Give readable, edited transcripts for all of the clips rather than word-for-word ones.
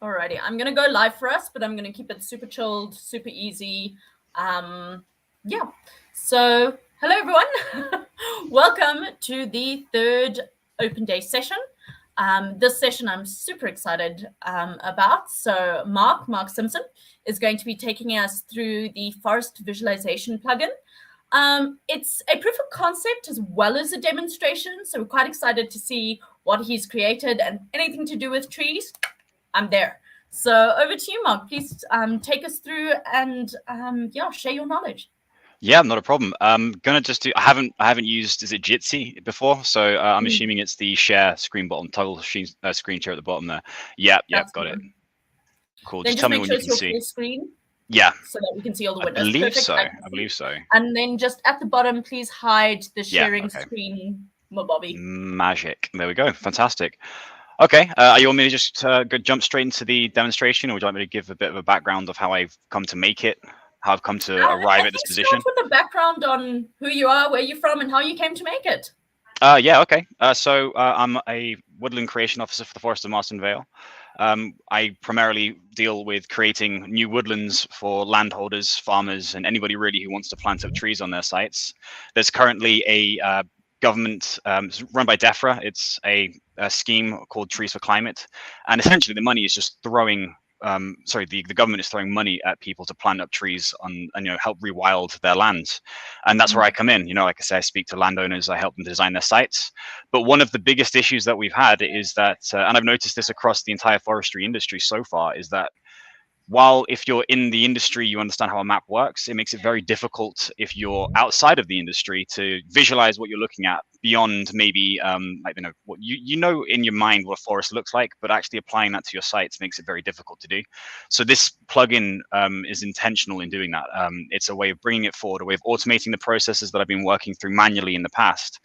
Alrighty, I'm gonna go live for us, but I'm gonna keep it super chilled, super easy. Yeah. So, hello everyone. Welcome to the third open day session. This session I'm super excited about. So, Mark Simpson is going to be taking us through the forest visualization plugin. It's a proof of concept as well as a demonstration. So, we're quite excited to see what he's created, and anything to do with trees, I'm there. So over to you, Mark. Please take us through and yeah, share your knowledge. Yeah, not a problem. I'm gonna just do. I haven't used, is it Jitsi before? So I'm assuming it's the share screen bottom, toggle screen share at the bottom there. Yep, That's got the it. one. Cool. Then Just just tell me make when sure you it's can your see. full screen Yeah, so that we can see all the I windows. believe Perfect. so. I I believe so. And then just at the bottom, please hide the Yeah. sharing Okay. screen, Mobobby. Magic. There we go. Fantastic. Okay. Are you want me to just go jump straight into the demonstration, or would you like me to give a bit of a background of how I've come to make it, how I've come to arrive I at this think position? start with the background on who you are, where you're from, and how you came to make it. Yeah, okay. So I'm a woodland creation officer for the Forest of Marston Vale. I primarily deal with creating new woodlands for landholders, farmers, and anybody really who wants to plant up trees on their sites. There's currently a government run by DEFRA. It's a scheme called Trees for Climate, and essentially the money is just throwing. The government is throwing money at people to plant up trees and help rewild their lands, and that's where I come in. Like I say, I speak to landowners, I help them design their sites. But one of the biggest issues that we've had is that, and I've noticed this across the entire forestry industry so far, is that while if you're in the industry, you understand how a map works, it makes it very difficult if you're outside of the industry to visualize what you're looking at beyond maybe what you in your mind what a forest looks like, but actually applying that to your sites makes it very difficult to do. So this plugin is intentional in doing that. It's a way of bringing it forward, a way of automating the processes that I've been working through manually in the past,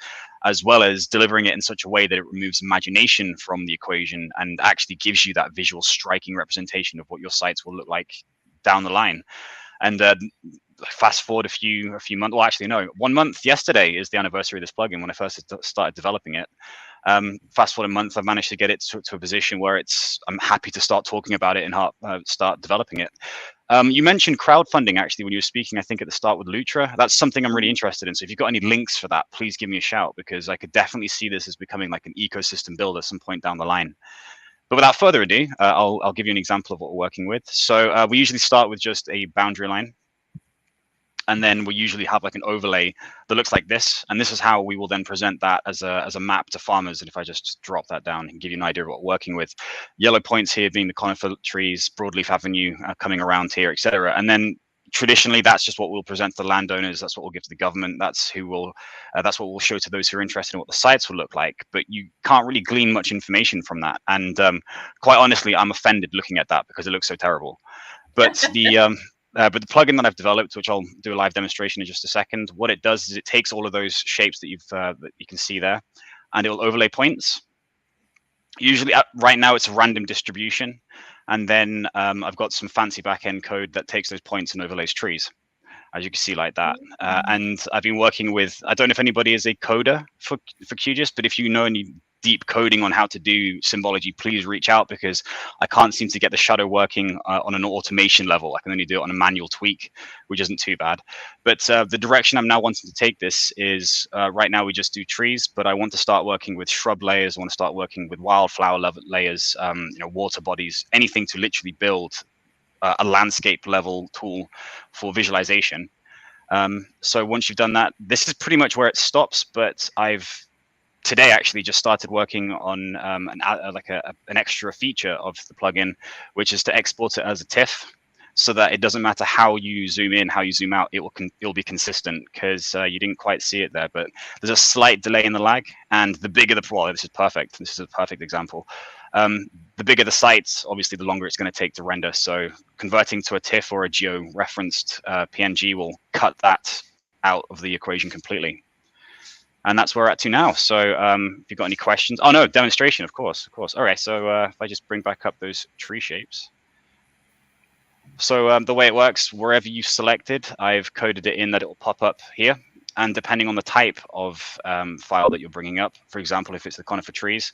as well as delivering it in such a way that it removes imagination from the equation and actually gives you that visual striking representation of what your sites will look like down the line. And fast forward a few months, well, actually no, 1 month yesterday is the anniversary of this plugin when I first started developing it. Fast forward a month, I've managed to get it to a position where I'm happy to start talking about it and start developing it. You mentioned crowdfunding actually when you were speaking, I think at the start with Lutra. That's something I'm really interested in. So if you've got any links for that, please give me a shout, because I could definitely see this as becoming like an ecosystem build at some point down the line. But without further ado, I'll give you an example of what we're working with. So we usually start with just a boundary line, and then we usually have like an overlay that looks like this, and this is how we will then present that as a map to farmers. And if I just drop that down and give you an idea of what we're working with, yellow points here being the conifer trees, broadleaf avenue coming around here, etc. And then traditionally that's just what we'll present to the landowners, that's what we'll give to the government, that's what we'll show to those who are interested in what the sites will look like. But you can't really glean much information from that, and quite honestly I'm offended looking at that because it looks so terrible. But the plugin that I've developed, which I'll do a live demonstration in just a second, what it does is it takes all of those shapes that you can see there, and it will overlay points. Usually, right now, it's a random distribution, and then I've got some fancy backend code that takes those points and overlays trees, as you can see like that. And I've been working with, I don't know if anybody is a coder for QGIS, but if you know any deep coding on how to do symbology, please reach out, because I can't seem to get the shadow working on an automation level. I can only do it on a manual tweak, which isn't too bad. But the direction I'm now wanting to take this is right now we just do trees, but I want to start working with shrub layers. I want to start working with wildflower layers, water bodies, anything to literally build a landscape level tool for visualization. So once you've done that, this is pretty much where it stops. But I've today actually just started working on an extra feature of the plugin, which is to export it as a TIFF, so that it doesn't matter how you zoom in, how you zoom out, it'll be consistent. Because you didn't quite see it there, but there's a slight delay in the lag, and the bigger this is perfect. This is a perfect example. The bigger the sites, obviously, the longer it's going to take to render. So converting to a TIFF or a geo-referenced PNG will cut that out of the equation completely. And that's where we're at to now. So if you've got any questions, oh no, demonstration, of course. All right, so if I just bring back up those tree shapes. So the way it works, wherever you've selected, I've coded it in that it will pop up here. And depending on the type of file that you're bringing up, for example, if it's the conifer trees,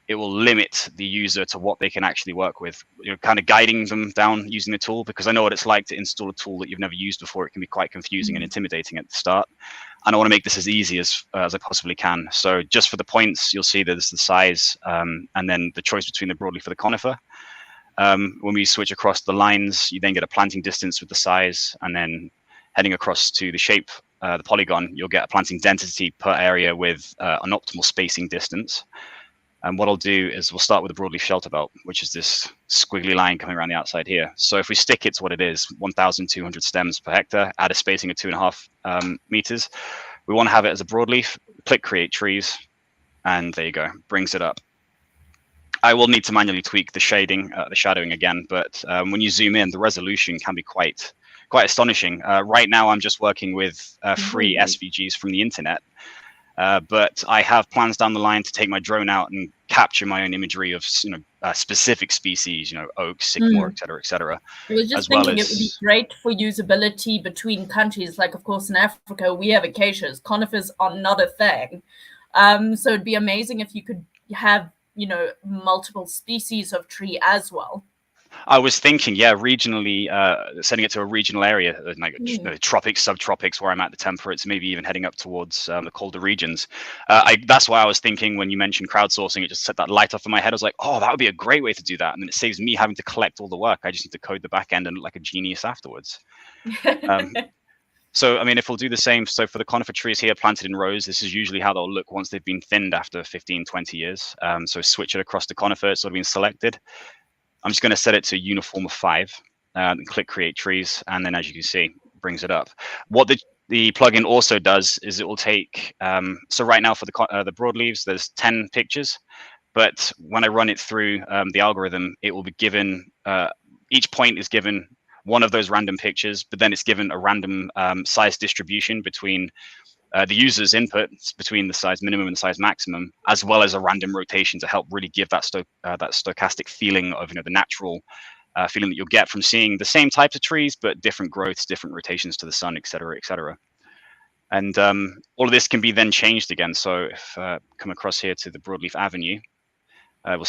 it will limit the user to what they can actually work with. You're kind of guiding them down using the tool, because I know what it's like to install a tool that you've never used before. It can be quite confusing and intimidating at the start. And I want to make this as easy as I possibly can. So just for the points, you'll see there's the size and then the choice between the broadleaf or the conifer. When we switch across the lines, you then get a planting distance with the size, and then heading across to the shape, the polygon, you'll get a planting density per area with an optimal spacing distance. And what I'll do is we'll start with the broadleaf shelter belt, which is this squiggly line coming around the outside here. So if we stick it to what it is, 1,200 stems per hectare, add a spacing of 2.5 meters. We want to have it as a broadleaf, click create trees, and there you go, brings it up. I will need to manually tweak the shading, the shadowing again, but when you zoom in, the resolution can be quite astonishing. Right now, I'm just working with free SVGs from the internet. But I have plans down the line to take my drone out and capture my own imagery of specific species, oak, sycamore, et cetera, et cetera. I was just thinking it would be great for usability between countries. Like, of course, in Africa, we have acacias. Conifers are not a thing. So it'd be amazing if you could have, multiple species of tree as well. I was thinking, regionally, sending it to a regional area, like tropics, subtropics, where I'm at, the temperates, maybe even heading up towards the colder regions. That's why I was thinking when you mentioned crowdsourcing, it just set that light off in my head. I was like, oh, that would be a great way to do that. And then it saves me having to collect all the work. I just need to code the back end and look like a genius afterwards. So, I mean, if we'll do the same, so for the conifer trees here planted in rows, this is usually how they'll look once they've been thinned after 15, 20 years. So switch it across to conifer, it's already been selected. I'm just going to set it to uniform of 5 and click create trees. And then as you can see, brings it up. What the plugin also does is it will take, so right now for the broadleaves, there's 10 pictures. But when I run it through the algorithm, it will be given, each point is given one of those random pictures, but then it's given a random size distribution between the user's inputs between the size minimum and the size maximum, as well as a random rotation to help really give that stochastic feeling of the natural feeling that you'll get from seeing the same types of trees, but different growths, different rotations to the sun, et cetera, et cetera. And all of this can be then changed again. So if come across here to the broadleaf avenue, we'll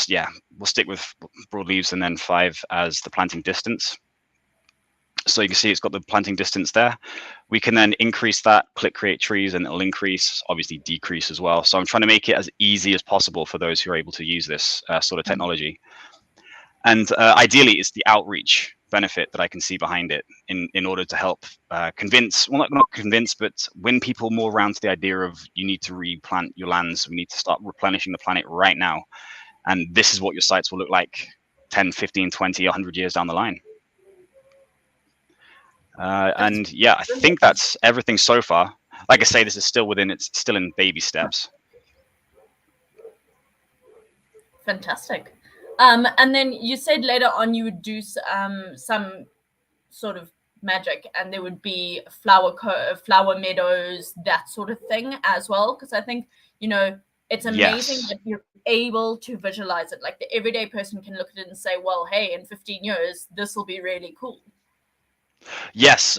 stick with broadleaves and then 5 as the planting distance. So you can see it's got the planting distance there. We can then increase that, click create trees, and it'll increase, obviously decrease as well. So I'm trying to make it as easy as possible for those who are able to use this sort of technology. And ideally, it's the outreach benefit that I can see behind it in order to help convince, well, not convince, but win people more around to the idea of you need to replant your lands. We need to start replenishing the planet right now. And this is what your sites will look like 10, 15, 20, 100 years down the line. And yeah, I think that's everything so far. Like I say, this is still it's still in baby steps. Fantastic. And then you said later on you would do some sort of magic, and there would be flower meadows, that sort of thing as well. Because I think, it's amazing that you're able to visualize it. Like the everyday person can look at it and say, well, hey, in 15 years, this will be really cool. Yes,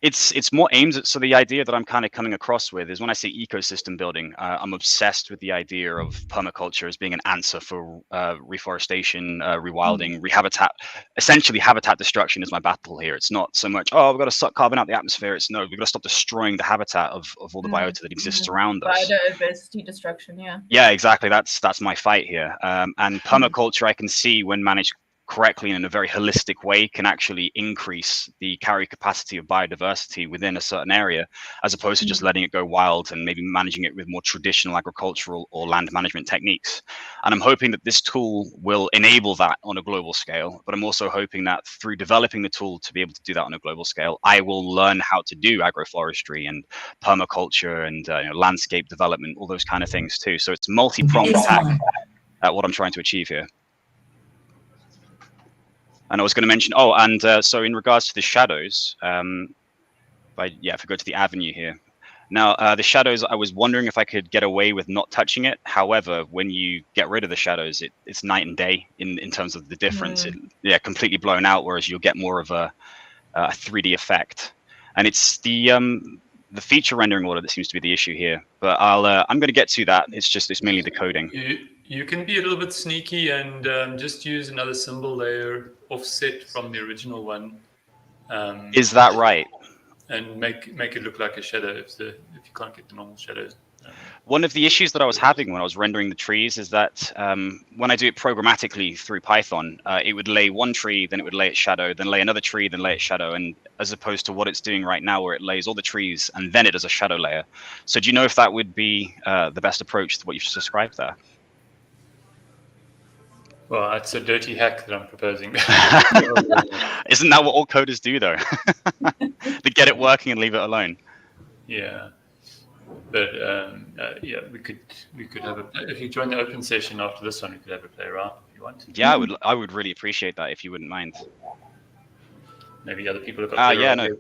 it's more aimed at, so the idea that I'm kind of coming across with is when I say ecosystem building, I'm obsessed with the idea of permaculture as being an answer for reforestation, rewilding, rehabitat. Essentially, habitat destruction is my battle here. It's not so much, oh, we've got to suck carbon out the atmosphere. It's no, we've got to stop destroying the habitat of all the biota that exists around us. Biodiversity destruction, yeah. Yeah, exactly. That's my fight here. And permaculture, I can see when managed correctly and in a very holistic way can actually increase the carry capacity of biodiversity within a certain area, as opposed to just letting it go wild and maybe managing it with more traditional agricultural or land management techniques. And I'm hoping that this tool will enable that on a global scale, but I'm also hoping that through developing the tool to be able to do that on a global scale, I will learn how to do agroforestry and permaculture and landscape development, all those kind of things too. So it's multi-pronged attack at what I'm trying to achieve here. And I was going to mention, so in regards to the shadows, if we go to the avenue here. Now, the shadows, I was wondering if I could get away with not touching it. However, when you get rid of the shadows, it's night and day in terms of the difference. Completely blown out, whereas you'll get more of a 3D effect. And it's the feature rendering order that seems to be the issue here. But I'm going to get to that. It's mainly the coding. You can be a little bit sneaky and just use another symbol layer offset from the original one. Is that right? And make it look like a shadow if you can't get the normal shadow. One of the issues that I was having when I was rendering the trees is that when I do it programmatically through Python, it would lay one tree, then it would lay its shadow, then lay another tree, then lay its shadow, and as opposed to what it's doing right now, where it lays all the trees and then it does a shadow layer. So do you know if that would be the best approach to what you've just described there? Well, that's a dirty hack that I'm proposing. Isn't that what all coders do, though? They get it working and leave it alone. Yeah. But yeah, we could have if you join the open session after this one, we could have a play around if you want. Yeah, I would really appreciate that if you wouldn't mind. Maybe other people have got yeah, no.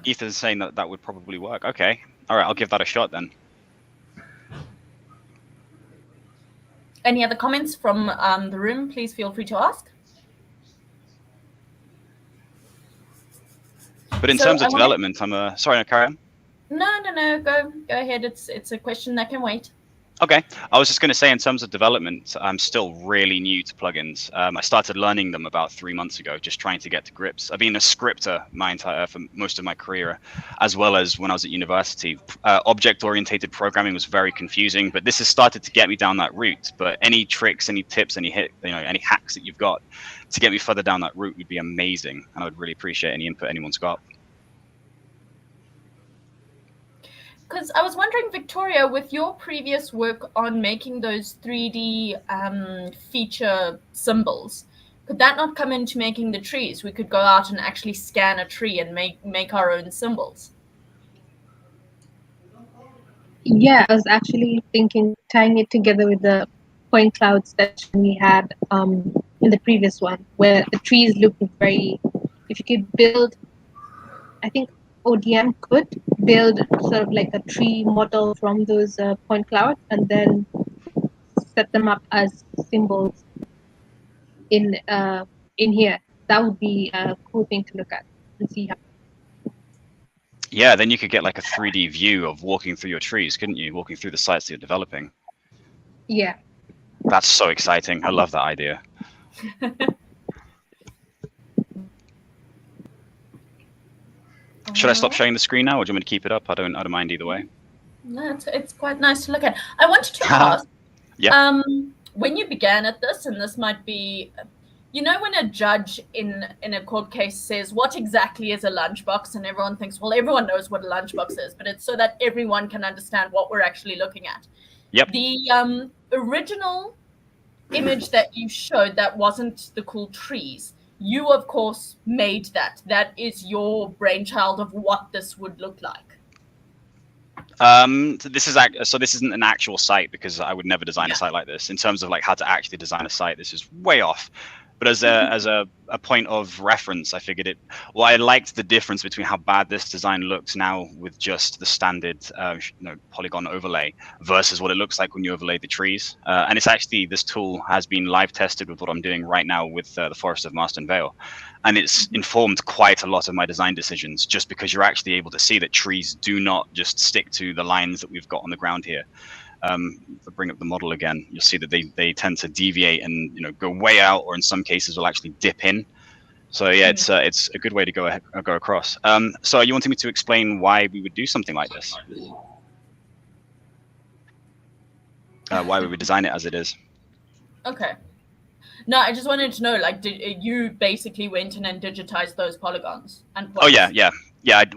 Ethan's saying that would probably work. Okay, all right, I'll give that a shot then. Any other comments from the room? Please feel free to ask. But in terms of development, sorry, no, carry on. No, go ahead. It's a question that can wait. Okay, I was just going to say, in terms of development, I'm still really new to plugins. I started learning them about 3 months ago, just trying to get to grips. I've been a scripter for most of my career, as well as when I was at university. Object-oriented programming was very confusing, but this has started to get me down that route. But any tricks, any tips, any hacks that you've got to get me further down that route would be amazing, and I would really appreciate any input anyone's got. Because I was wondering, Victoria, with your previous work on making those 3D feature symbols, could that not come into making the trees? We could go out and actually scan a tree and make our own symbols. Yeah, I was actually thinking tying it together with the point cloud session we had in the previous one, where the trees looked very, if you could build, I think ODM could build sort of like a tree model from those point clouds and then set them up as symbols in here. That would be a cool thing to look at and see how. Yeah, then you could get like a 3D view of walking through your trees, couldn't you? Walking through the sites that you're developing. Yeah. That's so exciting. I love that idea. Should I stop sharing the screen now, or do you want me to keep it up? I don't mind either way. No, it's quite nice to look at. I wanted to ask, yeah. When you began at this, and this might be, when a judge in a court case says, what exactly is a lunchbox? And everyone thinks, well, everyone knows what a lunchbox is, but it's so that everyone can understand what we're actually looking at. Yep. The original image that you showed that wasn't the cool trees, you, of course, made that. That is your brainchild of what this would look like. This isn't an actual site, because I would never design a site like this. In terms of like how to actually design a site, this is way off. But as a point of reference, I figured it. Well, I liked the difference between how bad this design looks now with just the standard polygon overlay versus what it looks like when you overlay the trees. And it's actually, this tool has been live tested with what I'm doing right now with the Forest of Marston Vale, and it's informed quite a lot of my design decisions, just because you're actually able to see that trees do not just stick to the lines that we've got on the ground here. If I bring up the model again, you'll see that they tend to deviate and go way out, or in some cases will actually dip in. So yeah, it's a good way to go across. So you wanted me to explain why we would do something like this? Why we would design it as it is? Okay. No, I just wanted to know, like, did you basically went in and digitized those polygons and points? Oh yeah.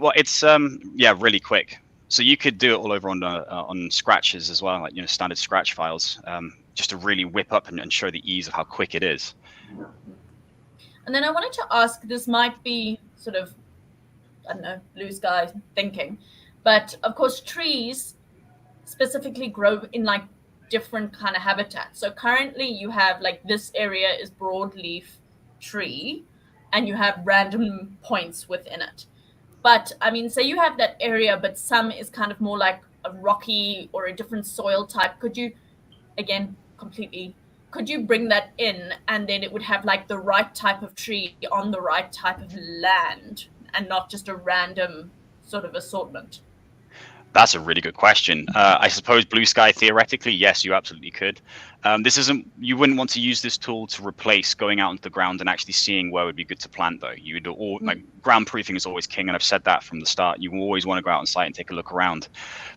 Well, it's really quick. So you could do it all over on scratches as well, like standard scratch files, just to really whip up and show the ease of how quick it is. And then I wanted to ask, this might be sort of, I don't know, blue sky thinking, but of course trees specifically grow in like different kind of habitats. So currently you have like this area is broadleaf tree, and you have random points within it. But I mean, say you have that area, but some is kind of more like a rocky or a different soil type. Could you, again, could you bring that in, and then it would have like the right type of tree on the right type of land, and not just a random sort of assortment? That's a really good question. I suppose blue sky, theoretically, yes, you absolutely could. You wouldn't want to use this tool to replace going out into the ground and actually seeing where would be good to plant, though. Like ground proofing is always king, and I've said that from the start. You always want to go out on site and take a look around.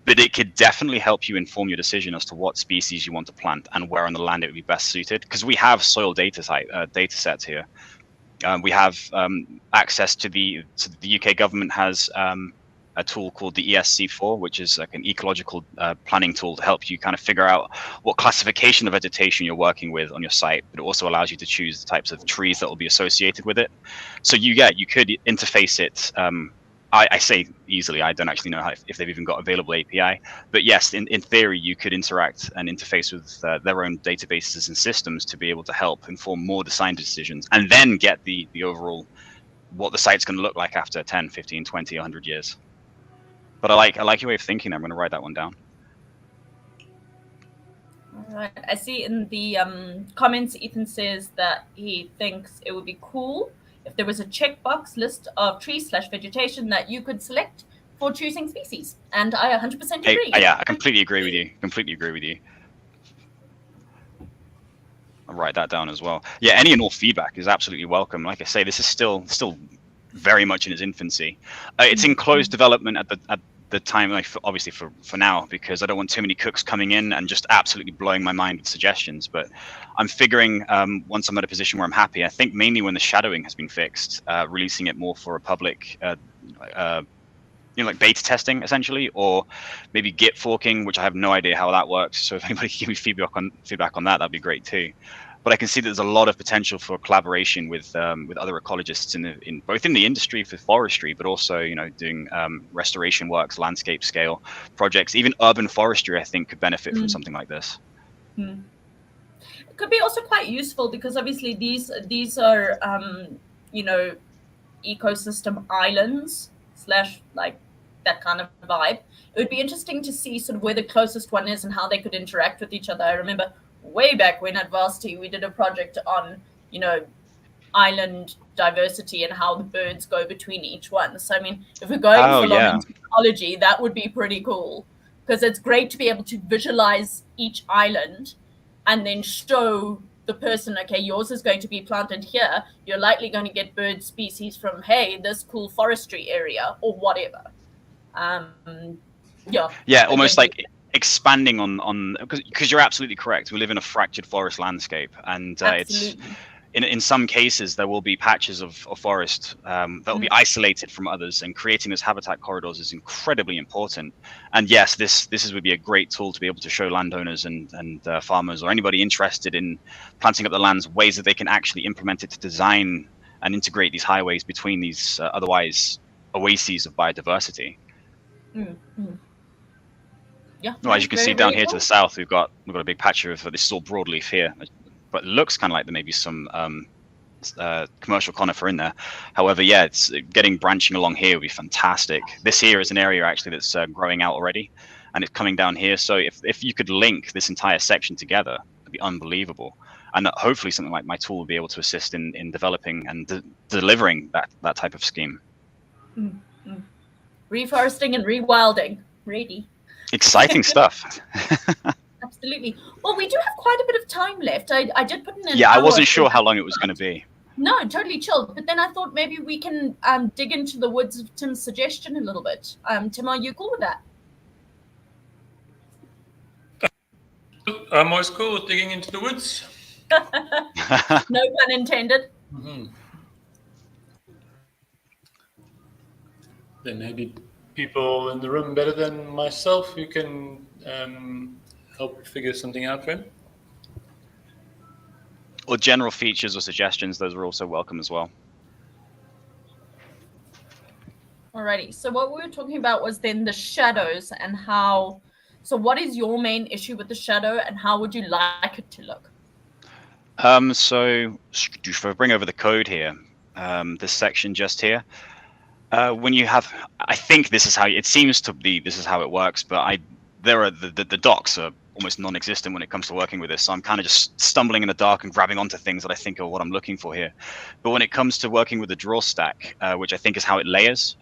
But it could definitely help you inform your decision as to what species you want to plant and where on the land it would be best suited. Because we have soil data sets here. We have access to the UK government has a tool called the ESC4, which is like an ecological planning tool to help you kind of figure out what classification of vegetation you're working with on your site, but it also allows you to choose the types of trees that will be associated with it. So you could interface it. I say easily. I don't actually know if they've even got available API, but yes, in theory, you could interact and interface with their own databases and systems to be able to help inform more design decisions, and then get the overall what the site's going to look like after 10, 15, 20, 100 years. But I like your way of thinking. I'm going to write that one down. All right. I see in the comments, Ethan says that he thinks it would be cool if there was a checkbox list of trees/vegetation that you could select for choosing species. And I 100% agree. Yeah, I completely agree with you. Completely agree with you. I'll write that down as well. Yeah, any and all feedback is absolutely welcome. Like I say, this is still very much in its infancy. It's in closed development at the time, like obviously for now, because I don't want too many cooks coming in and just absolutely blowing my mind with suggestions. But I'm figuring once I'm at a position where I'm happy, I think mainly when the shadowing has been fixed, releasing it more for a public, like beta testing essentially, or maybe Git forking, which I have no idea how that works. So if anybody can give me feedback on that, that'd be great too. But I can see that there's a lot of potential for collaboration with other ecologists in both in the industry for forestry, but also doing restoration works, landscape scale projects, even urban forestry. I think could benefit from something like this. It could be also quite useful because obviously these are ecosystem islands / like that kind of vibe. It would be interesting to see sort of where the closest one is and how they could interact with each other. I remember way back when at Varsity we did a project on island diversity and how the birds go between each one. So I mean, if we're going full on into ecology, that would be pretty cool, because it's great to be able to visualize each island and then show the person, okay, yours is going to be planted here, you're likely going to get bird species from this cool forestry area or whatever. Almost like expanding on because you're absolutely correct. We live in a fractured forest landscape, and it's in some cases there will be patches of forest that will be isolated from others, and creating those habitat corridors is incredibly important. And yes, this would be a great tool to be able to show landowners and farmers or anybody interested in planting up the lands ways that they can actually implement it to design and integrate these highways between these otherwise oases of biodiversity. Yeah. Well, as you can see down here to the south, we've got a big patch of this is all broadleaf here, but it looks kind of like there may be some commercial conifer in there. However, it's branching along here would be fantastic. This here is an area actually that's growing out already, and it's coming down here. So if you could link this entire section together, it'd be unbelievable. And hopefully something like my tool will be able to assist in developing and delivering that type of scheme. Reforesting and rewilding, really. Exciting stuff. Absolutely. Well, we do have quite a bit of time left. I did put in an I wasn't sure how long it was going to be. No, totally chilled. But then I thought maybe we can dig into the woods of Tim's suggestion a little bit. Tim, are you cool with that? I'm always cool with digging into the woods. No pun intended. There may be people in the room better than myself who can help figure something out for him. Or general features or suggestions, those are also welcome as well. Alrighty, so what we were talking about was then the shadows and how, so what is your main issue with the shadow and how would you like it to look? So if I bring over the code here, this section just here, when you have, I think this is how it seems to be. This is how it works, but the docs are almost non-existent when it comes to working with this. So I'm kind of just stumbling in the dark and grabbing onto things that I think are what I'm looking for here. But when it comes to working with the draw stack, which I think is how it layers,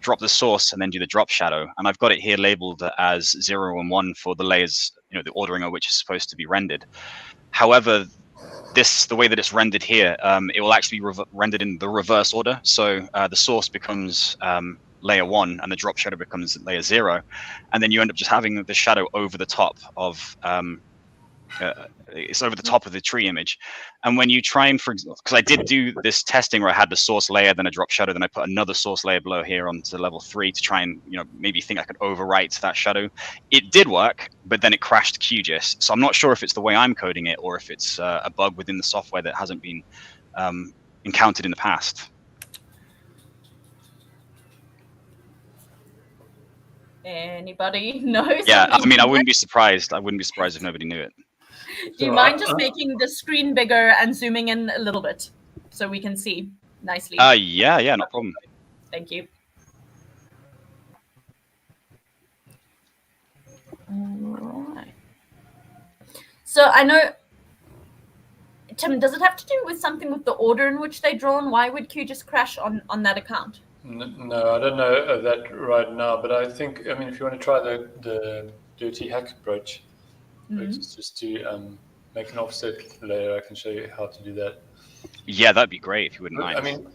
drop the source and then do the drop shadow. And I've got it here labeled as 0 and 1 for the layers, the ordering of which is supposed to be rendered. However, the way that it's rendered here, it will actually be rendered in the reverse order. So the source becomes layer 1 and the drop shadow becomes layer 0. And then you end up just having the shadow over the top of it's over the top of the tree image. And when you try and, because I did do this testing where I had the source layer, then a drop shadow, then I put another source layer below here onto level 3 to try and maybe think I could overwrite that shadow. It did work, but then it crashed QGIS. So I'm not sure if it's the way I'm coding it or if it's a bug within the software that hasn't been encountered in the past. Anybody knows? Yeah, I mean, I wouldn't be surprised. I wouldn't be surprised if nobody knew it. Do you mind just making the screen bigger and zooming in a little bit so we can see nicely? Yeah, no problem. Thank you. All right. So I know, Tim, does it have to do with something with the order in which they're drawn? Why would QGIS crash on that account? No, I don't know that right now, but I think, I mean, if you want to try the dirty hack approach, which is just to make an offset layer, I can show you how to do that. Yeah, that'd be great if you wouldn't mind. I mean,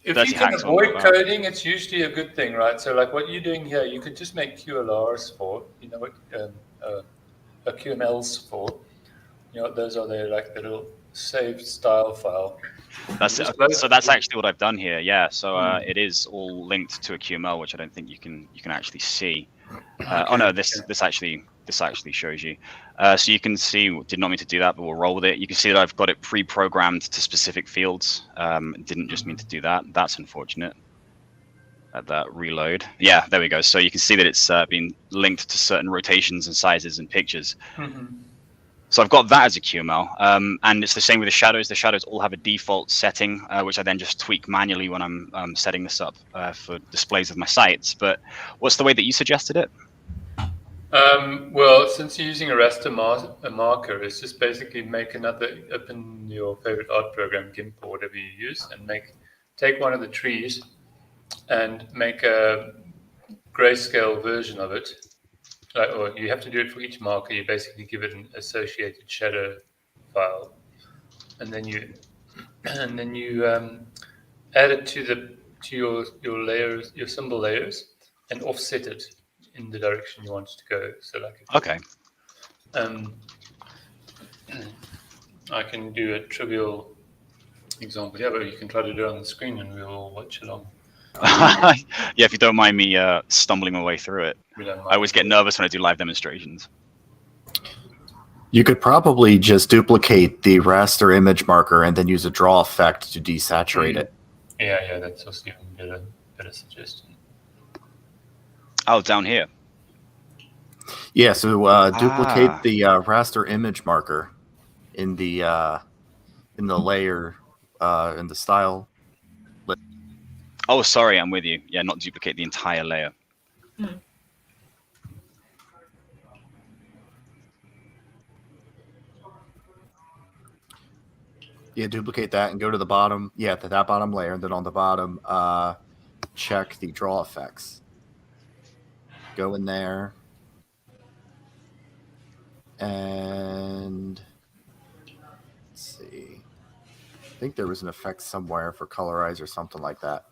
if you can avoid coding, it's usually a good thing, right? So like what you're doing here, you could just make QLRs for, what QMLs for. Those are their like the little saved style file. So that's actually what I've done here. Yeah, so it is all linked to a QML, which I don't think you can actually see. Okay. Oh no, this actually shows you. So you can see, did not mean to do that, but we'll roll with it. You can see that I've got it pre-programmed to specific fields. Didn't just mean to do that. That's unfortunate. That reload. Yeah, there we go. So you can see that it's been linked to certain rotations and sizes and pictures. So I've got that as a QML, and it's the same with the shadows. The shadows all have a default setting, which I then just tweak manually when I'm setting this up for displays of my sites. But what's the way that you suggested it? Well, since you're using a raster marker, it's just basically open your favorite art program, GIMP or whatever you use, and take one of the trees and make a grayscale version of it. Or you have to do it for each marker. You basically give it an associated shadow file, and then you add it to your layers, your symbol layers, and offset it in the direction you want it to go. So like okay. I can do a trivial example here, but you can try to do it on the screen, and we'll all watch along. Yeah, if you don't mind me stumbling my way through it. I always get nervous when I do live demonstrations. You could probably just duplicate the raster image marker and then use a draw effect to desaturate it. Yeah, that's also even better suggestion. Oh, down here. Yeah, so duplicate the raster image marker in the layer in the style. Oh, sorry, I'm with you. Yeah, not duplicate the entire layer. Yeah, duplicate that and go to the bottom. Yeah, to that bottom layer, and then on the bottom, check the draw effects. Go in there, and let's see. I think there was an effect somewhere for colorize or something like that.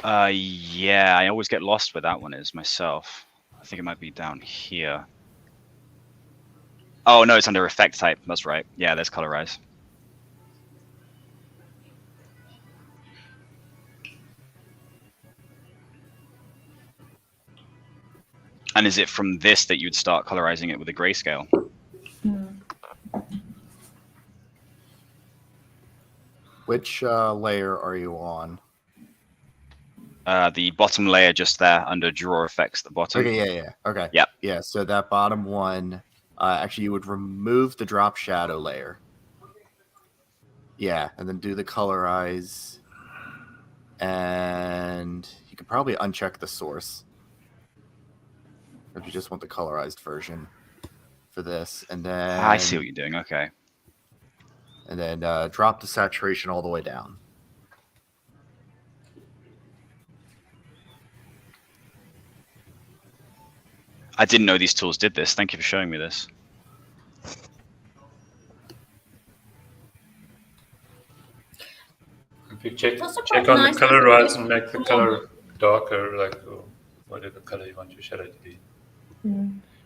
Yeah, I always get lost where that one is myself. I think it might be down here. Oh no, it's under effect type. That's right. Yeah, there's colorize. And is it from this that you'd start colorizing it with a grayscale? Which layer are you on? The bottom layer just there under draw effects at the bottom. Okay, yeah. Okay. Yep. Yeah, so that bottom one, actually you would remove the drop shadow layer. Yeah, and then do the colorize. And you could probably uncheck the source if you just want the colorized version for this. And then I see what you're doing. Okay. And then drop the saturation all the way down. I didn't know these tools did this. Thank you for showing me this. If you check also check quite on nice the because it colorize gives and make the more- color darker, like or whatever color you want your shadow to be.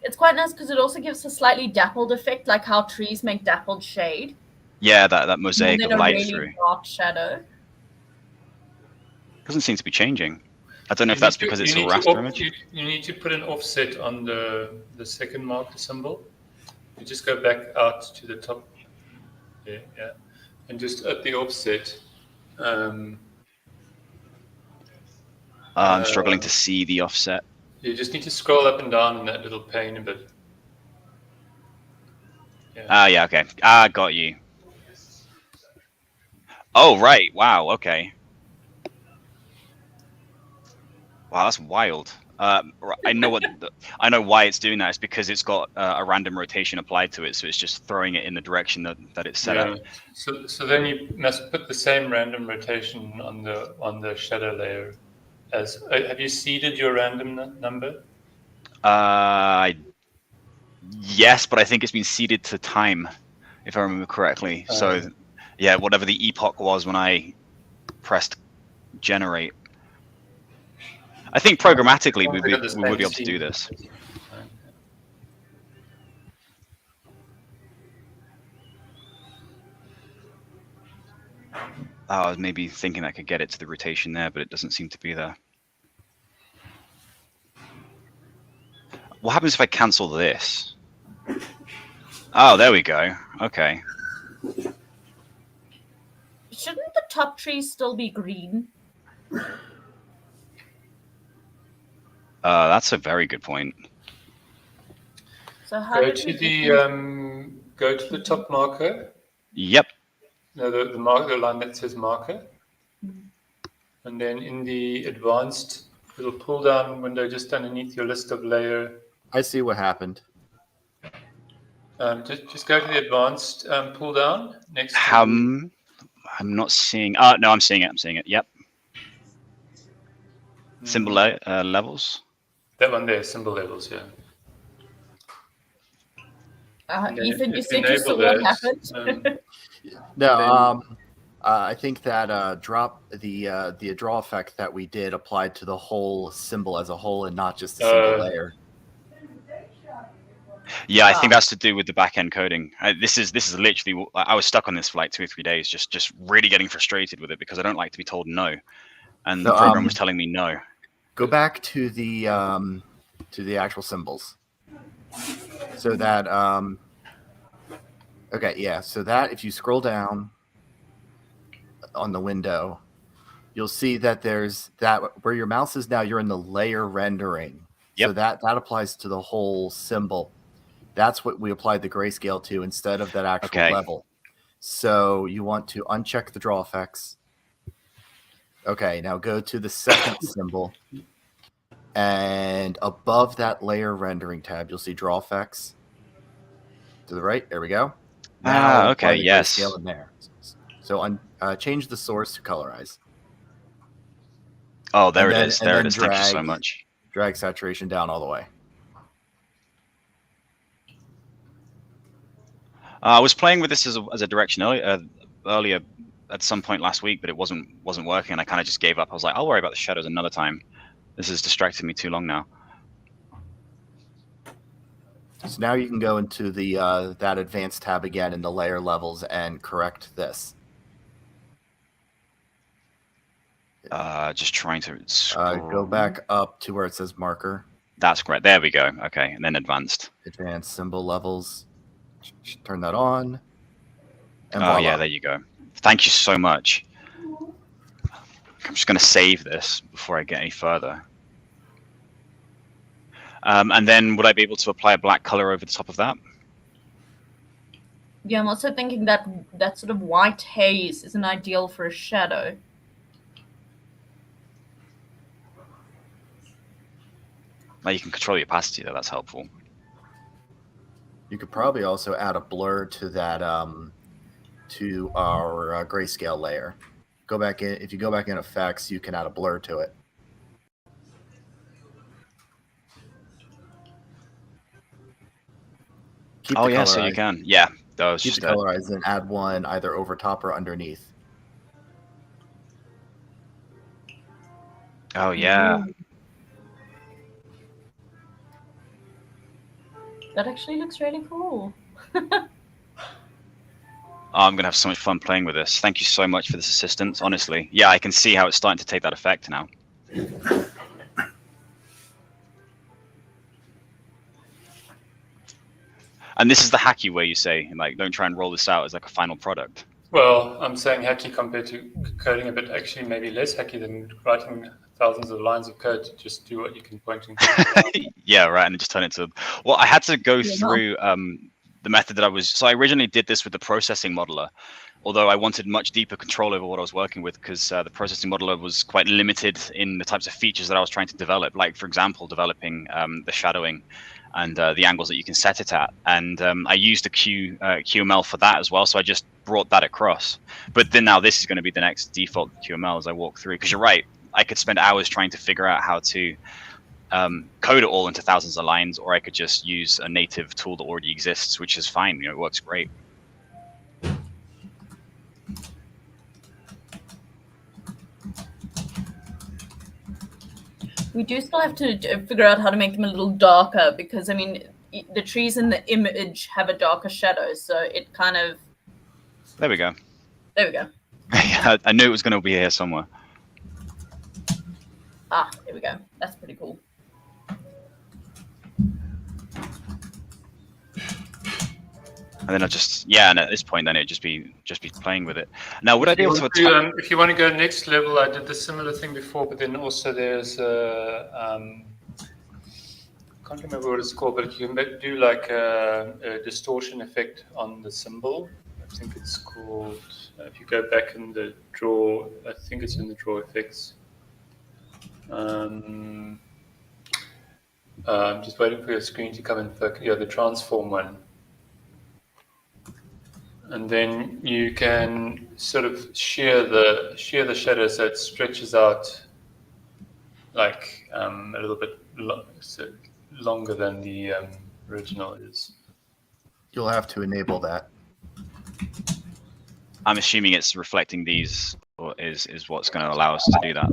It's quite nice because it also gives a slightly dappled effect, like how trees make dappled shade. Yeah, that mosaic More of than a light really through. dark shadow. Doesn't seem to be changing. I don't know if You that's need to- because you it's a need to raster op- image. You need to put an offset on the second marker symbol. You just go back out to the top. Yeah. And just at the offset. I'm struggling to see the offset. You just need to scroll up and down in that little pane a bit. Yeah, okay. Got you. Oh, right. Wow, okay. Wow, that's wild. I know I know why it's doing that. It's because it's got a random rotation applied to it, so it's just throwing it in the direction that it's set at. So then you must put the same random rotation on the shadow layer. Have you seeded your random number? Yes, but I think it's been seeded to time, if I remember correctly. So, yeah, whatever the epoch was when I pressed generate. I think programmatically we would be able to do this. I was maybe thinking I could get it to the rotation there, but it doesn't seem to be there. What happens if I cancel this? Oh, there we go. Okay. Shouldn't the top trees still be green? That's a very good point. So how Go did to we the top marker. Yep. No, the marker, the line that says marker. And then in the advanced little pull down window just underneath your list of layer. I see what happened. Just go to the advanced pull down next to I'm not seeing. No, I'm seeing it. I'm seeing it. Yep. Symbol levels. That one there, symbol levels. Yeah. Ethan, you said you saw what happened. No, I think that the draw effect that we did applied to the whole symbol as a whole and not just a single layer. Yeah, I think that's to do with the back end coding. This is literally. I was stuck on this for like 2 or 3 days, just really getting frustrated with it because I don't like to be told no, and the program was telling me no. Go back to the actual symbols. So that okay, yeah. So that if you scroll down on the window, you'll see that there's that where your mouse is now. You're in the layer rendering. Yep. So that applies to the whole symbol. That's what we applied the grayscale to instead of that actual level. So you want to uncheck the draw effects. Okay, now go to the second symbol. And above that layer rendering tab, you'll see draw effects. To the right, there we go. Now okay, the yes. grayscale in there. So change the source to colorize. Oh, there it is. There it is. Thank you so much. Drag saturation down all the way. I was playing with this as a direction earlier at some point last week, but it wasn't working, and I kind of just gave up. I was like, I'll worry about the shadows another time. This has distracted me too long now. So now you can go into the that advanced tab again in the layer levels and correct this. Just trying to go back up to where it says marker. That's great. There we go. Okay, and then advanced. Advanced symbol levels. Turn that on. And voila. Yeah, there you go. Thank you so much. I'm just going to save this before I get any further. And then would I be able to apply a black color over the top of that? Yeah, I'm also thinking that that sort of white haze is an ideal for a shadow. Now you can control the opacity though, that's helpful. You could probably also add a blur to that, to our grayscale layer. Go back in. If you go back in effects, you can add a blur to it. keep Oh the yeah, colorize. so you can. Yeah, those. Keep the colorize and add one either over top or underneath. Oh yeah. That actually looks really cool. Oh, I'm gonna have so much fun playing with this. Thank you so much for this assistance. Honestly, yeah, I can see how it's starting to take that effect now. And this is the hacky way, you say, like, don't try and roll this out as like a final product. Well, I'm saying hacky compared to coding a bit, actually maybe less hacky than writing thousands of lines of code to just do what you can point and click. Yeah, right, and just turn it to. Well, I had to go through the method that I was. So I originally did this with the processing modeler, although I wanted much deeper control over what I was working with, because the processing modeler was quite limited in the types of features that I was trying to develop. Like, for example, developing the shadowing and the angles that you can set it at. And I used the QML for that as well. So I just brought that across. But then now this is going to be the next default QML as I walk through. Because you're right, I could spend hours trying to figure out how to code it all into thousands of lines, or I could just use a native tool that already exists, which is fine. You know, it works great. We do still have to figure out how to make them a little darker, because I mean, the trees in the image have a darker shadow, so it kind of. There we go. There we go. I knew it was going to be here somewhere. Ah, here we go. That's pretty cool. And then I just, yeah, and at this point, then it'd just be playing with it. Now, would I be able to? If you want to go next level, I did the similar thing before, but then also there's I can't remember what it's called, but you can do like a distortion effect on the symbol. I think it's called. If you go back in the draw, I think it's in the draw effects. I'm just waiting for your screen to come in. Yeah, the transform one. And then you can sort of shear the shadow so it stretches out like a little bit longer than the original is. You'll have to enable that. I'm assuming it's reflecting these, or is what's going to allow us to do that.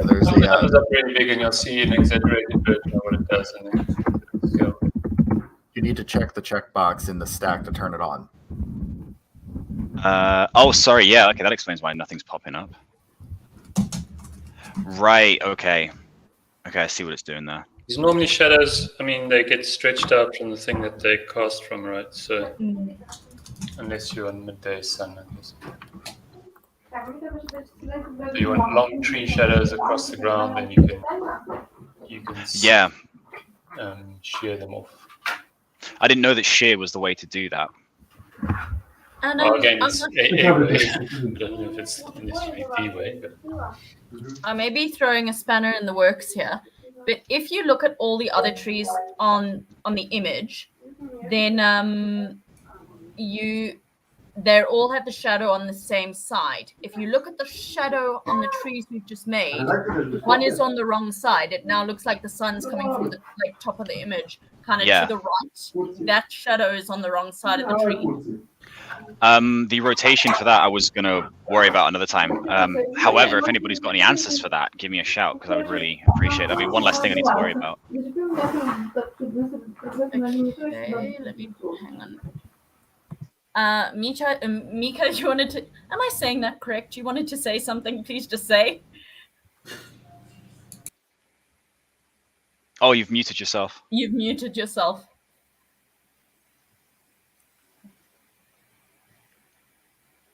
There's that comes up really big, and you'll see an exaggerated version of what it does. And then you need to check the checkbox in the stack to turn it on. Oh, sorry. Yeah. Okay, that explains why nothing's popping up. Right. Okay. Okay, I see what it's doing there. These normally shadows, I mean, they get stretched out from the thing that they cast from, right? So unless you're on midday sun, I guess. So you want long tree shadows across the ground, then you can yeah shear them off. I didn't know that shear was the way to do that. And again, it's a way. I don't know if it's necessarily the way, but I may be throwing a spanner in the works here, but if you look at all the other trees on the image, then they all have the shadow on the same side. If you look at the shadow on the trees we've just made, one is on the wrong side. It now looks like the sun's coming from the top of the image, kind of to the right. That shadow is on the wrong side of the tree. The rotation for that I was going to worry about another time. However, if anybody's got any answers for that, give me a shout, because I would really appreciate that. That'd be one less thing I need to worry about. Okay, let me hang on. Mika, you wanted to? Am I saying that correct? You wanted to say something? Please just say. Oh, you've muted yourself. You've muted yourself.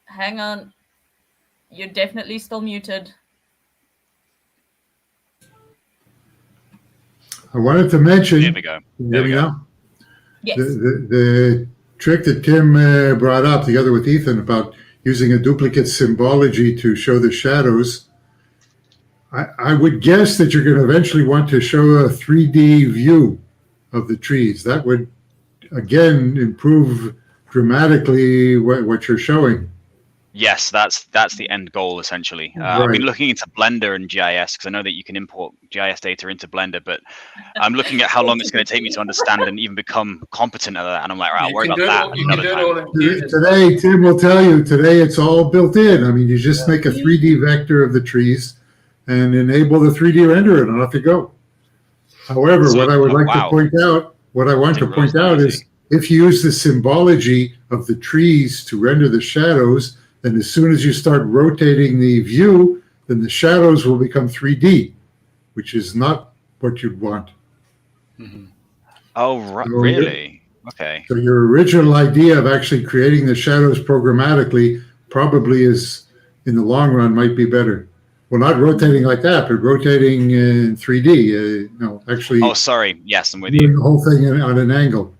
Hang on. You're definitely still muted. I wanted to mention. There we go. There we go. Yes. The trick that Tim brought up together with Ethan about using a duplicate symbology to show the shadows. I would guess that you're going to eventually want to show a 3D view of the trees. That would, again, improve dramatically what you're showing. Yes, that's the end goal essentially. Right. I've been looking into Blender and GIS because I know that you can import GIS data into Blender, but I'm looking at how long it's going to take me to understand and even become competent at that. And I'm like, right, I'll worry about that another time. Today, Tim will tell you, today it's all built in. I mean, you just make a 3D vector of the trees and enable the 3D renderer and off you go. However, So, what I would like wow. to point out, what I want to Didn't realize point that out easy. is if you use the symbology of the trees to render the shadows, then as soon as you start rotating the view, then the shadows will become 3D, which is not what you'd want. Oh, right, So really? Okay. So your original idea of actually creating the shadows programmatically probably is, in the long run, might be better. Well, not rotating like that, but rotating in 3D. No, actually Oh, sorry. Yes, I'm with doing you. the whole thing on an angle.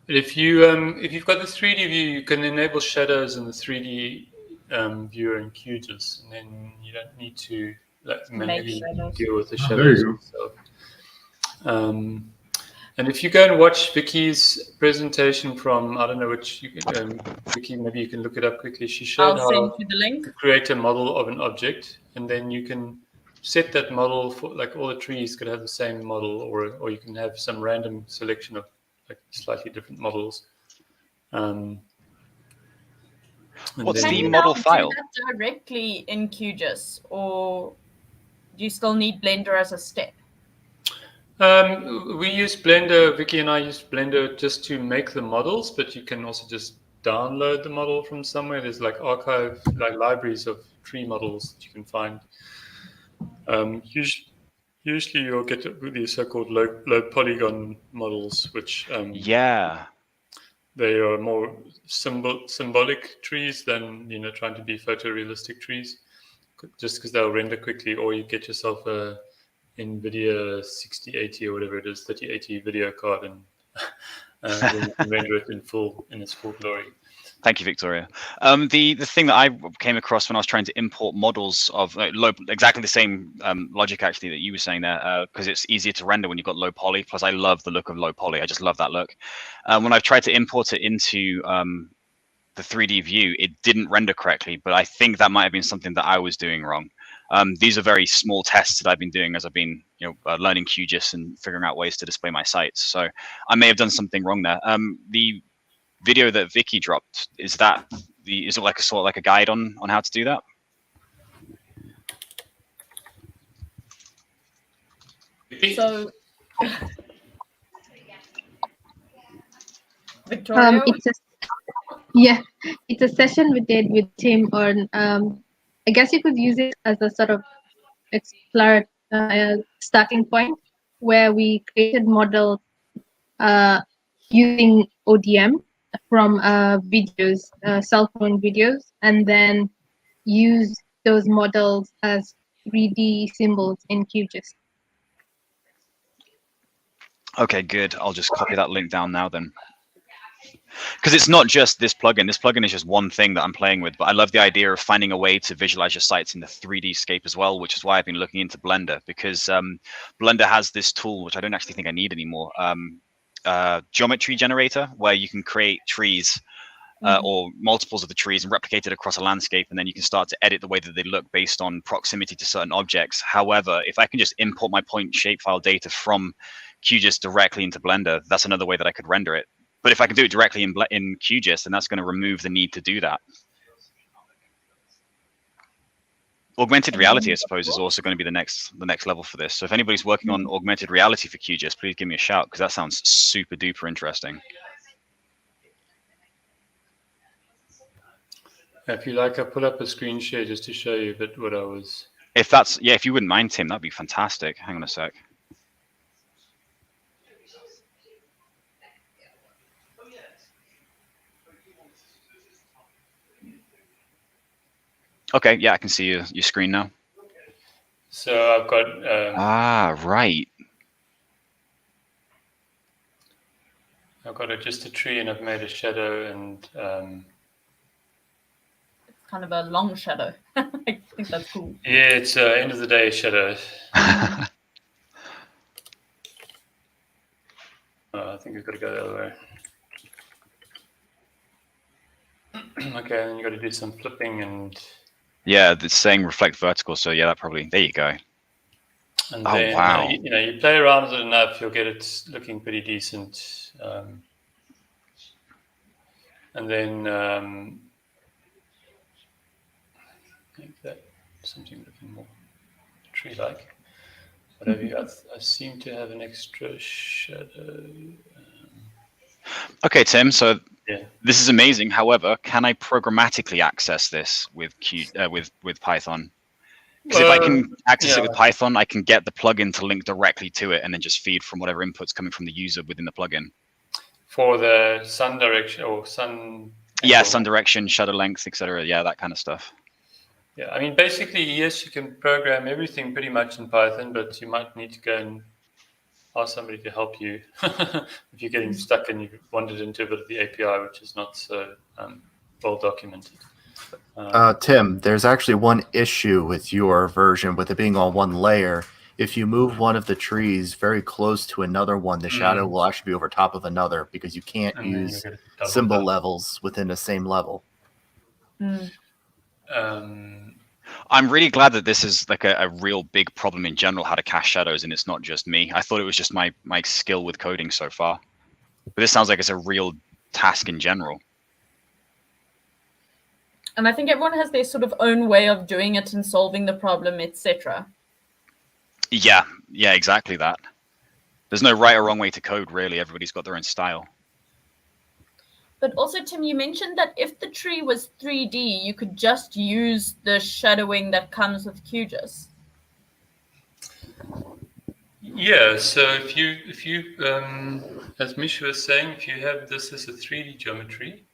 But if you've got the 3D view, you can enable shadows in the 3D viewer in QGIS, and then you don't need to manually deal with the Oh, there shadows you go. yourself. And if you go and watch Vicky's presentation from, I don't know which, Vicky, maybe you can look it up quickly. She showed I'll send how you the link. to create a model of an object, and then you can set that model for, like, all the trees could have the same model, or you can have some random selection of like slightly different models. What's Can the you model now file? do that directly in QGIS, or do you still need Blender as a step? We use Blender, Vicky and I use Blender just to make the models, but you can also just download the model from somewhere. There's like libraries of tree models that you can find. Usually you'll get these so-called low polygon models, which Yeah. they are more symbolic trees than trying to be photorealistic trees, just because they'll render quickly. Or you get yourself a NVIDIA 6080 or whatever it is, 3080 video card, and then you can render it in its full glory. Thank you, Victoria. The thing that I came across when I was trying to import models of exactly the same logic actually that you were saying there, because it's easier to render when you've got low poly. Plus, I love the look of low poly. I just love that look. When I've tried to import it into the 3D view, it didn't render correctly. But I think that might have been something that I was doing wrong. These are very small tests that I've been doing as I've been, learning QGIS and figuring out ways to display my sites. So I may have done something wrong there. The video that Vicky dropped, is it like a sort of like a guide on how to do that? So, Victoria, it's a session we did with Tim on. I guess you could use it as a sort of starting point where we created models using ODM from videos, cell phone videos, and then use those models as 3D symbols in QGIS. Okay, good. I'll just copy that link down now then. Because it's not just this plugin. This plugin is just one thing that I'm playing with, but I love the idea of finding a way to visualize your sites in the 3D scape as well, which is why I've been looking into Blender, because Blender has this tool, which I don't actually think I need anymore, geometry generator, where you can create trees or multiples of the trees and replicate it across a landscape, and then you can start to edit the way that they look based on proximity to certain objects. However, if I can just import my point shapefile data from QGIS directly into Blender, that's another way that I could render it. But if I can do it directly in QGIS, then that's going to remove the need to do that. Augmented reality, I suppose, is also going to be the next level for this. So if anybody's working on augmented reality for QGIS, please give me a shout, because that sounds super duper interesting. If you like, I'll pull up a screen share just to show you a bit what I was. If you wouldn't mind, Tim, that'd be fantastic. Hang on a sec. Okay, yeah, I can see your screen now. So I've got right. I've got just a tree, and I've made a shadow, and it's kind of a long shadow. I think that's cool. Yeah, it's end of the day shadow. I think we've got to go the other way. Okay, then you got to do some flipping and. Yeah, it's saying reflect vertical. So yeah, that probably. There you go. And Oh, then wow. you play around with it enough, you'll get it looking pretty decent. And then make that something looking more tree-like. Whatever you, I seem to have an extra shadow. Okay, Tim. So Yeah. this is amazing. However, can I programmatically access this with with Python? Because if I can access it with Python, I can get the plugin to link directly to it and then just feed from whatever input's coming from the user within the plugin. For the sun direction or sun. Yeah, angle. sun direction, shutter length, etc. Yeah, that kind of stuff. Yeah, I mean, basically, yes, you can program everything pretty much in Python, but you might need to go and ask somebody to help you if you're getting stuck and you've wandered into a bit of the API, which is not so well documented. Tim, there's actually one issue with your version, with it being on one layer. If you move one of the trees very close to another one, the shadow will actually be over top of another, because you can't use symbol levels within the same level. I'm really glad that this is like a real big problem in general, how to cast shadows, and it's not just me. I thought it was just my skill with coding so far. But this sounds like it's a real task in general. And I think everyone has their sort of own way of doing it and solving the problem, etc. Yeah, exactly that. There's no right or wrong way to code, really. Everybody's got their own style. But also, Tim, you mentioned that if the tree was 3D, you could just use the shadowing that comes with QGIS. Yeah, so if you as Misha was saying, if you have this as a 3D geometry,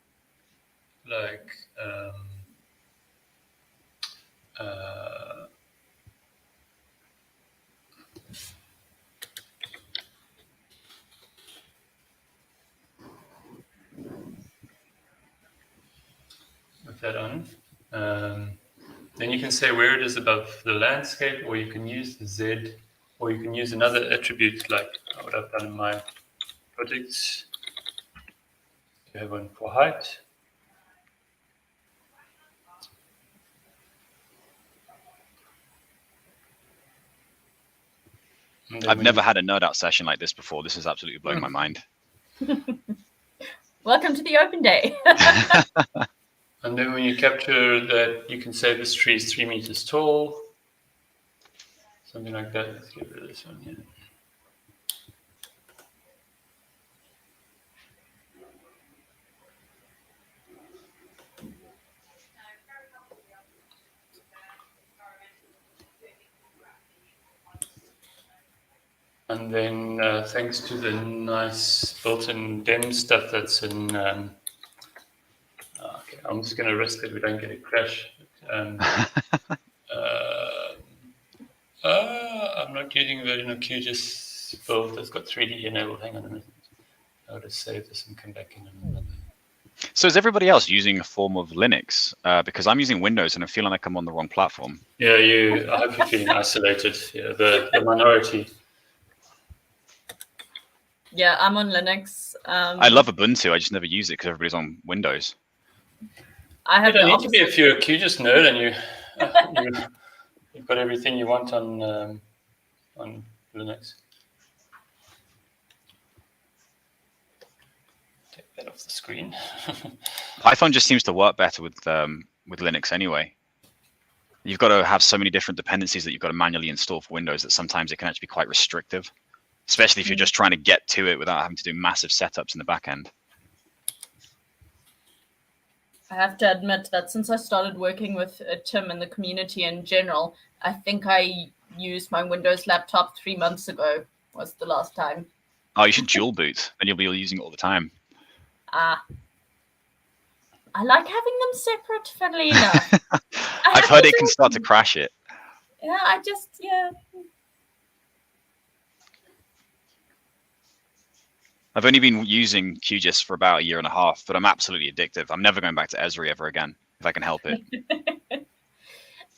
like with that on, then you can say where it is above the landscape, or you can use the Z, or you can use another attribute like what I've done in my projects. You have one for height. I've never had a nerd out session like this before. This is absolutely blowing my mind. Welcome to the open day. And then when you capture that, you can say this tree is 3 meters tall. Something like that. Let's get rid of this one here. And then thanks to the nice built-in dem stuff that's in, okay, I'm just going to risk that we don't get a crash. I'm not using a version of QGIS build that's got 3D enabled. Hang on a minute. I'll just save this and come back in a minute. So is everybody else using a form of Linux? Because I'm using Windows and I'm feeling like I'm on the wrong platform. Yeah, I hope you're feeling isolated. Yeah, the minority. Yeah, I'm on Linux. I love Ubuntu. I just never use it because everybody's on Windows. I have you don't need to be if you're a QGIS nerd and you've got everything you want on Linux. Take that off the screen. Python just seems to work better with Linux anyway. You've got to have so many different dependencies that you've got to manually install for Windows that sometimes it can actually be quite restrictive, especially if you're just trying to get to it without having to do massive setups in the back end. I have to admit that since I started working with Tim and the community in general, I think I used my Windows laptop 3 months ago was the last time. Oh, you should dual boot, and you'll be using it all the time. I like having them separate, funnily enough. I've heard it can start to crash it. Yeah, I've only been using QGIS for about 1.5 years, but I'm absolutely addictive. I'm never going back to Esri ever again, if I can help it.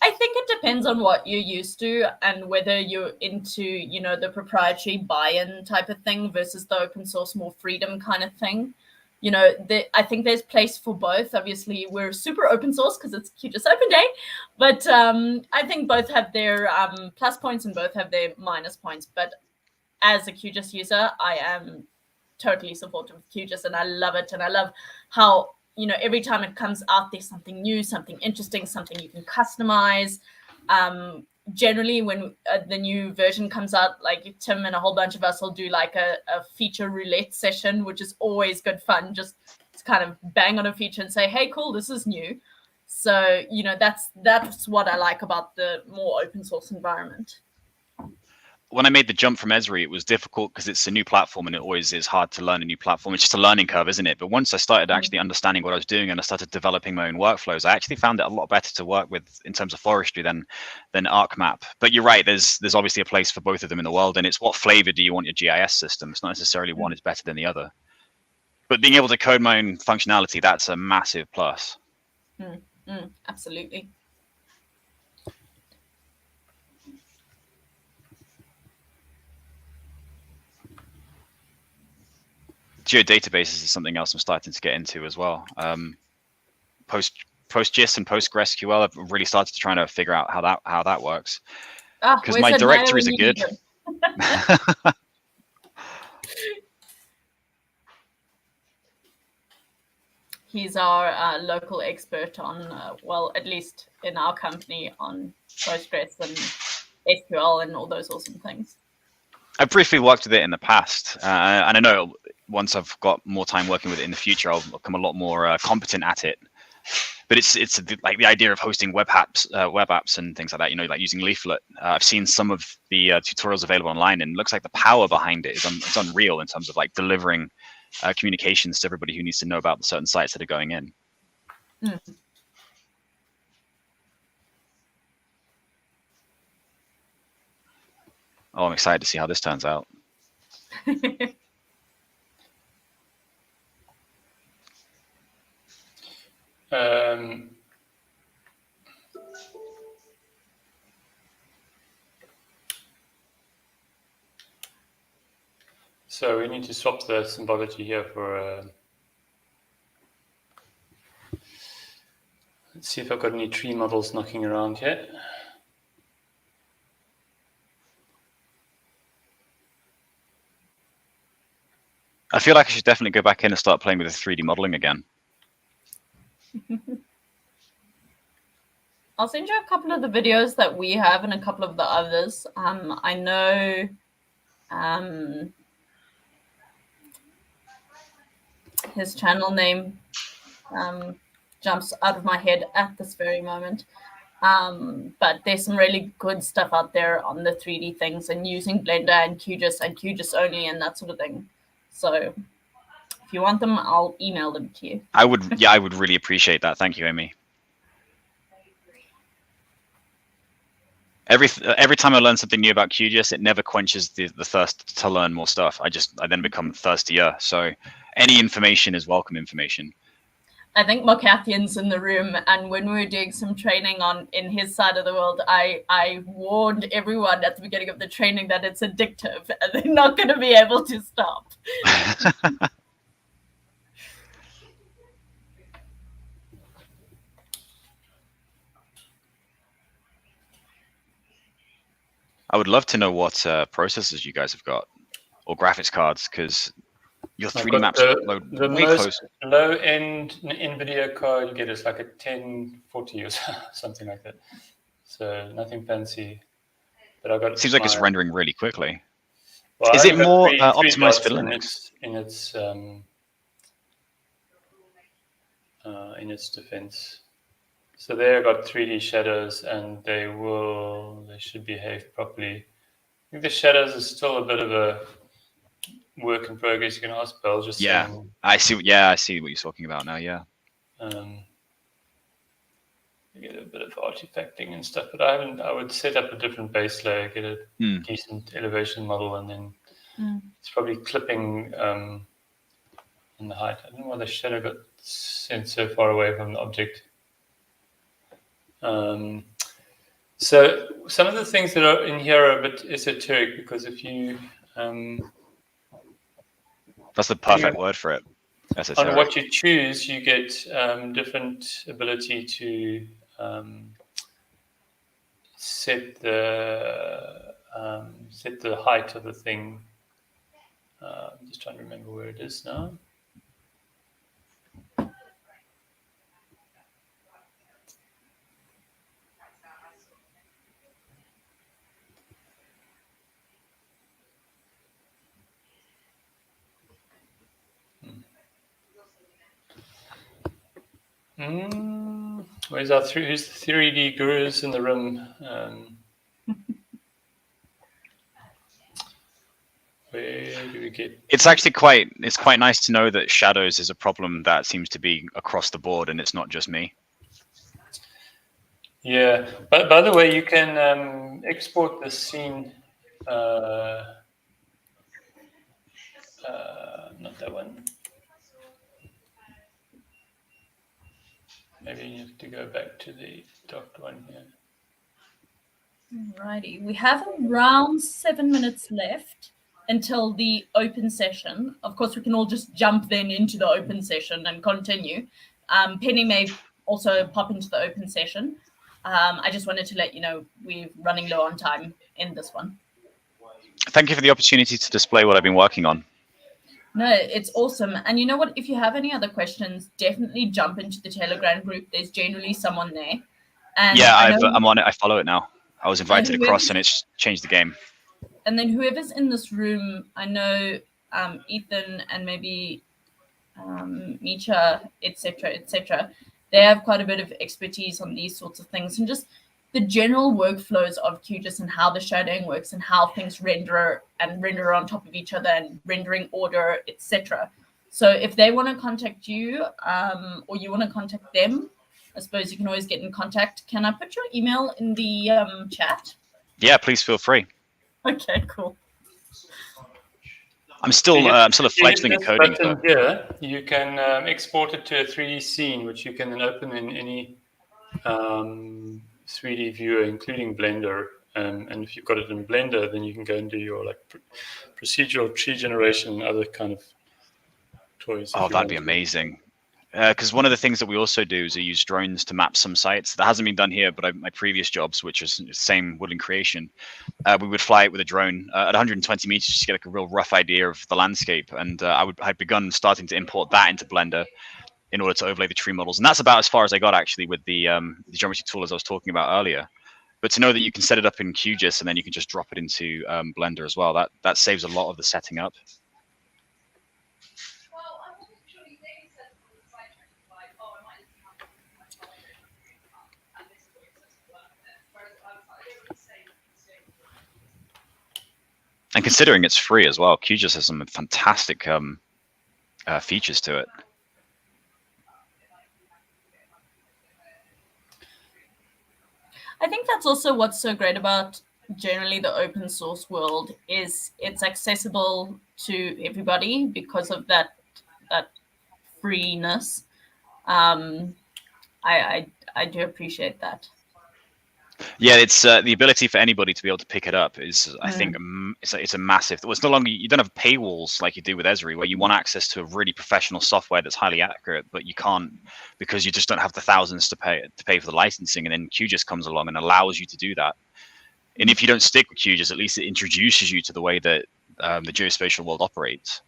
I think it depends on what you're used to and whether you're into, the proprietary buy-in type of thing versus the open source, more freedom kind of thing. you know, I think there's place for both. Obviously, we're super open source because it's QGIS Open Day, but I think both have their plus points and both have their minus points. But as a QGIS user, I am totally supportive of QGIS, and I love it. And I love how, you know, every time it comes out, there's something new, something interesting, something you can customize. Generally, when the new version comes out, like Tim and a whole bunch of us will do like a feature roulette session, which is always good fun, just to kind of bang on a feature and say, hey, cool, this is new. So, you know, that's what I like about the more open source environment. When I made the jump from Esri, it was difficult because it's a new platform, and it always is hard to learn a new platform. It's just a learning curve, isn't it? But once I started actually understanding what I was doing and I started developing my own workflows, I actually found it a lot better to work with in terms of forestry than ArcMap. But you're right, there's obviously a place for both of them in the world, and it's what flavor do you want your GIS system? It's not necessarily one is better than the other. But being able to code my own functionality, that's a massive plus. Absolutely. Geodatabases is something else I'm starting to get into as well. PostGIS and PostgreSQL, I've really started to try to figure out how that works. Because my directories are good. He's our local expert on, well, at least in our company, on Postgres and SQL and all those awesome things. I briefly worked with it in the past, and I know once I've got more time working with it in the future, I'll become a lot more competent at it. But it's like the idea of hosting web apps and things like that. You know, like using Leaflet. I've seen some of the tutorials available online, and it looks like the power behind it is it's unreal in terms of like delivering communications to everybody who needs to know about the certain sites that are going in. Oh, I'm excited to see how this turns out. So we need to swap the symbology here for. Let's see if I've got any tree models knocking around here. I feel like I should definitely go back in and start playing with the 3D modeling again. I'll send you a couple of the videos that we have and a couple of the others. I know his channel name jumps out of my head at this very moment. But there's some really good stuff out there on the 3D things and using Blender and QGIS only and that sort of thing. So if you want them, I'll email them to you. I would really appreciate that. Thank you, Amy. Every time I learn something new about QGIS, it never quenches the thirst to learn more stuff. I then become thirstier. So any information is welcome information. I think Mokathian's in the room, and when we were doing some training in his side of the world, I warned everyone at the beginning of the training that it's addictive and they're not going to be able to stop. I would love to know what processors you guys have got, or graphics cards, because your 3D maps load way close. Low-end NVIDIA card you get is like a 1040 or something like that. So nothing fancy. But I've got. It seems like it's rendering really quickly. Well, is it more optimized for Linux? In its defense. So there I got 3D shadows, and they should behave properly. I think the shadows is still a bit of a work in progress. You can ask Bell. Just saying, I see. Yeah, I see what you're talking about now. Yeah. You get a bit of artifacting and stuff, but I would set up a different base layer, get a decent elevation model, and then it's probably clipping in the height. I don't know why the shadow got sent so far away from the object. So some of the things that are in here are a bit esoteric, because if you that's the perfect word for it. esoteric. On what you choose, you get different ability to set the height of the thing. I'm just trying to remember where it is now. Who's the 3D gurus in the room? Where do we get? It's actually quite nice to know that shadows is a problem that seems to be across the board, and it's not just me. Yeah, but by the way, you can export the scene. Not that one. Maybe you have to go back to the docked one here. Alrighty, we have around 7 minutes left until the open session. Of course, we can all just jump then into the open session and continue. Penny may also pop into the open session. I just wanted to let you know we're running low on time in this one. Thank you for the opportunity to display what I've been working on. No, it's awesome. And you know what? If you have any other questions, definitely jump into the Telegram group. There's generally someone there. And yeah, I'm on it. I follow it now. I was invited And across, and it's changed the game. And then whoever's in this room, I know Ethan and maybe Misha, etc., they have quite a bit of expertise on these sorts of things, and just the general workflows of QGIS and how the shadowing works and how things render on top of each other and rendering order, etc. So if they want to contact you or you want to contact them, I suppose you can always get in contact. Can I put your email in the chat? Yeah, please feel free. Okay, cool. I'm still a fledgling at coding. Button here, you can export it to a 3D scene, which you can then open in any 3D viewer, including Blender. And if you've got it in Blender, then you can go and do your procedural tree generation and other kind of toys. Oh, that'd be amazing. Because one of the things that we also do is use drones to map some sites. That hasn't been done here, but my previous jobs, which is the same woodland creation, we would fly it with a drone at 120 meters just to get a real rough idea of the landscape. And I'd begun starting to import that into Blender in order to overlay the tree models. And that's about as far as I got, actually, with the geometry tool as I was talking about earlier. But to know that you can set it up in QGIS and then you can just drop it into Blender as well, that saves a lot of the setting up. And considering it's free as well, QGIS has some fantastic features to it. I think that's also what's so great about generally the open source world is it's accessible to everybody because of that freeness. I do appreciate that. Yeah, it's the ability for anybody to be able to pick it up is, I think, it's a massive. Well, it's no longer, you don't have paywalls like you do with Esri, where you want access to a really professional software that's highly accurate, but you can't because you just don't have the thousands to pay for the licensing. And then QGIS comes along and allows you to do that. And if you don't stick with QGIS, at least it introduces you to the way that the geospatial world operates.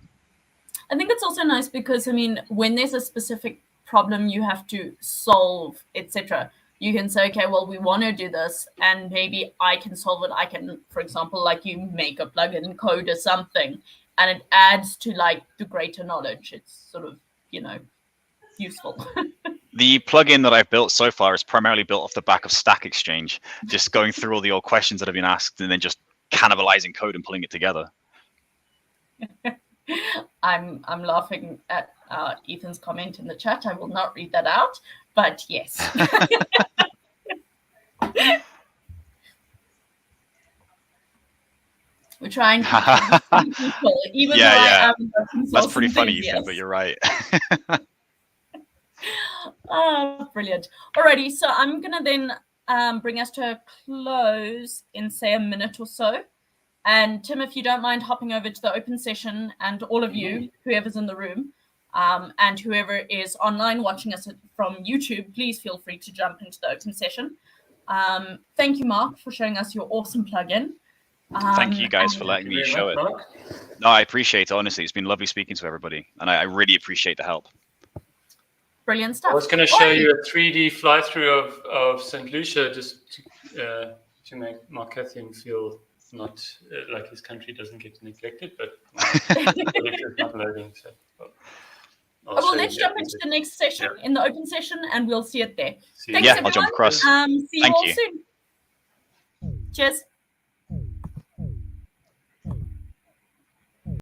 I think it's also nice because, I mean, when there's a specific problem you have to solve, etc., you can say, okay, well, we want to do this, and maybe I can solve it. I can, for example, like you make a plugin code or something, and it adds to like the greater knowledge. It's sort of, useful. The plugin that I've built so far is primarily built off the back of Stack Exchange, just going through all the old questions that have been asked and then just cannibalizing code and pulling it together. I'm laughing at Ethan's comment in the chat. I will not read that out, but yes. We're trying to people, even though I am that's pretty funny, Ethan, but you're right. Oh, brilliant. Alrighty, so I'm going to then bring us to a close in, say, a minute or so. And Tim, if you don't mind hopping over to the open session, and all of you, whoever's in the room, And whoever is online watching us from YouTube, please feel free to jump into the open session. Thank you, Mark, for showing us your awesome plugin. Thank you guys for letting me show it. Mark. No, I appreciate it, honestly. It's been lovely speaking to everybody, and I really appreciate the help. Brilliant stuff. I was going to show you a 3D fly-through of St. Lucia just to make Mark Cathian feel not like his country doesn't get neglected, but it's not loading. So, well, let's jump into the next session in the open session, and we'll see it there. Thanks, everyone. I'll jump across. See you all soon. Cheers.